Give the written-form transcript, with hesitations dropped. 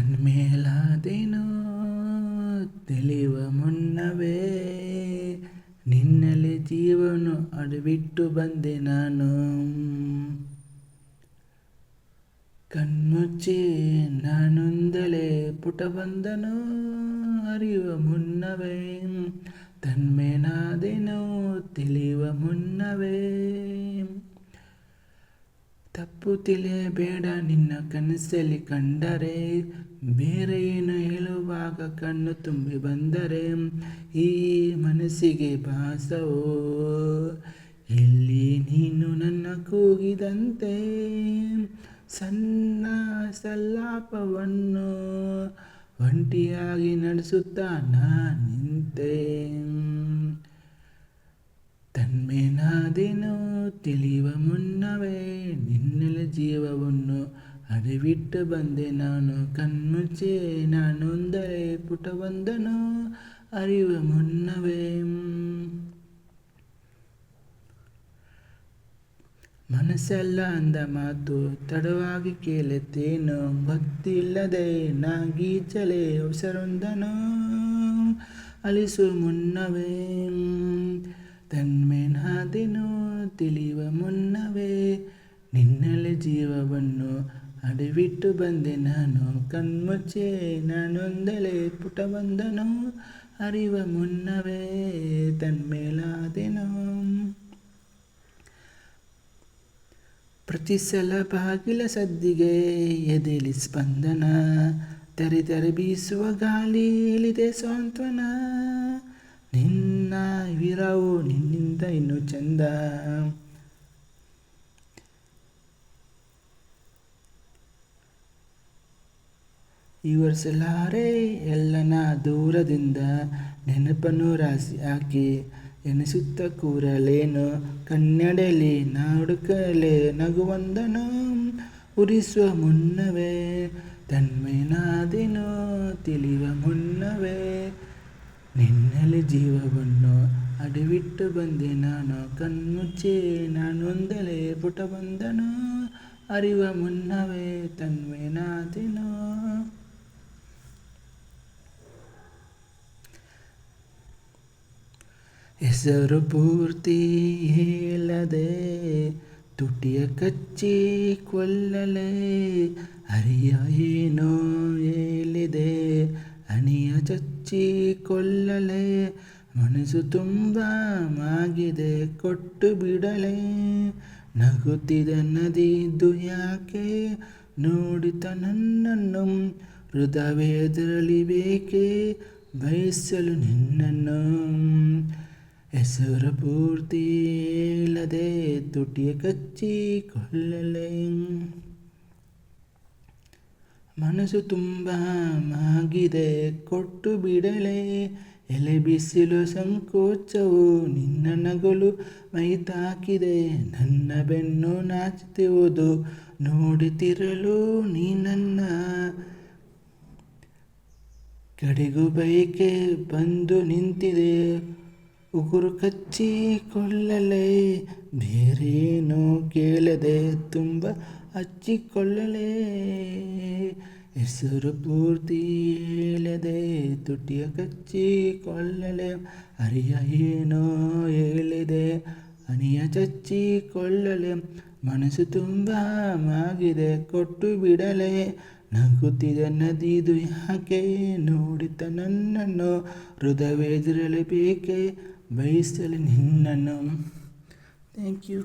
ತನ್ಮೇಲಾದೇನೋ ತಿಳಿಯುವ ಮುನ್ನವೇ ನಿನ್ನಲ್ಲಿ ಜೀವನ ಅಡವಿಟ್ಟು ಬಂದೆ ನಾನು. ಕಣ್ಮುಚ್ಚಿ ನಾನೊಂದಲೇ ಪುಟವೊಂದನು ಅರಿಯುವ ಮುನ್ನವೇ ತನ್ಮೇಲಾದೇನೋ ತಿಳಿಯುವ ಮುನ್ನವೇ. ತಪ್ಪು ತಿಳಿಯಬೇಡ ನಿನ್ನ ಕನಸಲ್ಲಿ ಕಂಡರೆ, ಬೇರೆ ಏನು ಹೇಳುವಾಗ ಕಣ್ಣು ತುಂಬಿ ಬಂದರೆ ಈ ಮನಸ್ಸಿಗೆ ಭಾಸವೋ ಇಲ್ಲಿ ನೀನು ನನ್ನ ಕೂಗಿದಂತೆ ಸಣ್ಣ ಸಲ್ಲಾಪವನ್ನು ಒಂಟಿಯಾಗಿ ನಡೆಸುತ್ತಾ ನಿಂತೆ. ತನ್ಮೇಲಾದೇನೋ ತಿಳಿಯುವ ಮುನ್ನವೇ ನಿನ್ನೆಲೆ ಜೀವವನ್ನು ಅಡವಿಟ್ಟು ಬಂದೆ ನಾನು. ಕಣ್ಮುಚ್ಚಿ ನಾನೊಂದಲೇ ಪುಟವೊಂದನು ಅರಿಯುವ ಮುನ್ನವೇ. ಮನಸ್ಸೆಲ್ಲ ಅಂದ ಮಾತು ತಡವಾಗಿ ಕೇಳುತ್ತೇನೋ, ಗೊತ್ತಿಲ್ಲದೆ ನಾಗೀಚಲೆ ಅವಸರೊಂದನು ಅಲಿಸುವ ಮುನ್ನವೇ. ತನ್ಮೇಲಾದೇನೋ ತಿಳಿಯುವ ಮುನ್ನವೇ ನಿನ್ನೆಲೆ ಜೀವವನ್ನು ಅಡವಿಟ್ಟು ಬಂದೆ ನಾನು. ಕಣ್ಮುಚ್ಚಿ ನಾನೊಂದಲೇ ಪುಟವೊಂದನು ಅರಿಯುವ ಮುನ್ನವೇ ತನ್ಮೇಲಾದೇನೋ. ಪ್ರತಿ ಸಲ ಬಾಗಿಲ ಸದ್ದಿಗೆ ಎದೆಲಿ ಸ್ಪಂದನ, ತೆರೆ ಬೀಸುವ ಗಾಳಿ ಎಲ್ಲಿದೆ ಸಾಂತ್ವನ. ನಿನ್ನ ವಿರವು ನಿನ್ನಿಂದ ಇನ್ನೂ ಚಂದ. ವಿವರಿಸಲಾರೆ ಎಲ್ಲನ ದೂರದಿಂದ, ನೆನಪನ್ನು ರಾಶಿ ಹಾಕಿ ಎನಿಸುತ್ತ ಕೂರಲೇನು. ಕನ್ನಡಲಿ ಹುಡುಕಲೆ ನಗುವೊಂದನು ಉರಿಸುವ ಮುನ್ನವೇ. ತನ್ಮೇಲಾದೇನೋ ತಿಳಿಯುವ ಮುನ್ನವೇ ನಿನ್ನೆಲೆ ಜೀವವನ್ನು ಅಡವಿಟ್ಟು ಬಂದೆ ನಾನು. ಕಣ್ಮುಚ್ಚಿ ನಾನೊಂದಲೇ ಪುಟವೊಂದನು ಅರಿಯುವ ಮುನ್ನವೇ ತನ್ಮೇಲಾದೇನೋ. ಹೆಸರು ಪೂರ್ತಿ ಹೇಳದೆ ತುಟಿಯ ಕಚ್ಚಿ ಕೊಲ್ಲಲೆ, ಹರಿಯ ಏನೋ ಹೇಳಿದೆ ಹನಿಯ ಚಚ್ಚಿ ಕೊಲ್ಲಲೆ. ಮನಸ್ಸು ತುಂಬ ಮಾಗಿದೆ ಕೊಟ್ಟು ಬಿಡಲೆ, ನಗುತ್ತಿದೆ ನದಿದ್ದು ಯಾಕೆ ನೋಡಿತ ನನ್ನನ್ನು. ಹೃದಯವೆದರಲಿ ಬೇಕೆ ಬಯಸಲು ನಿನ್ನನ್ನು. ಹೆಸರು ಪೂರ್ತಿ ಹೇಳದೆ ತುಟಿಯ ಕಚ್ಚಿ ಕೊಲ್ಲಲೆ, ಮನಸ್ಸು ತುಂಬ ಮಾಗಿದೆ ಕೊಟ್ಟು ಬಿಡಲೆ. ಎಲೆ ಬಿಸಿಲು ಸಂಕೋಚವು ನಿನ್ನ ನಗಲು ಮೈತಾಕಿದೆ, ನನ್ನ ಬೆನ್ನು ನಾಚುತ್ತಿರುವುದು ನೋಡುತ್ತಿರಲು ನೀ ನನ್ನ. ಕಡೆಗೂ ಬೈಕೆ ಬಂದು ನಿಂತಿದೆ ಉಗುರು ಕಚ್ಚಿ ಕೊಳ್ಳಲೆ, ಬೇರೇನೋ ಕೇಳದೆ ತುಂಬ ಹಚ್ಚಿಕೊಳ್ಳಲೆ. ಹೆಸರು ಪೂರ್ತಿ ಹೇಳದೆ ತುಟಿಯ ಕಚ್ಚಿ ಕೊಳ್ಳಲೆ, ಹರಿಯ ಏನೋ ಹೇಳಿದೆ ಹನಿಯ ಚಚ್ಚಿ ಕೊಳ್ಳಲೆ. ಮನಸ್ಸು ತುಂಬ ಮಾಗಿದೆ ಕೊಟ್ಟು ಬಿಡಲೆ, ನಗುತ್ತಿದೆ ನದಿದು ಯಾಕೆ ನೋಡಿತ ನನ್ನನ್ನು. ಹೃದಯವೆದರಲಿ ಬೇಕೆ ಬಯಸಲು ನಿನ್ನನ್ನು. Thank you.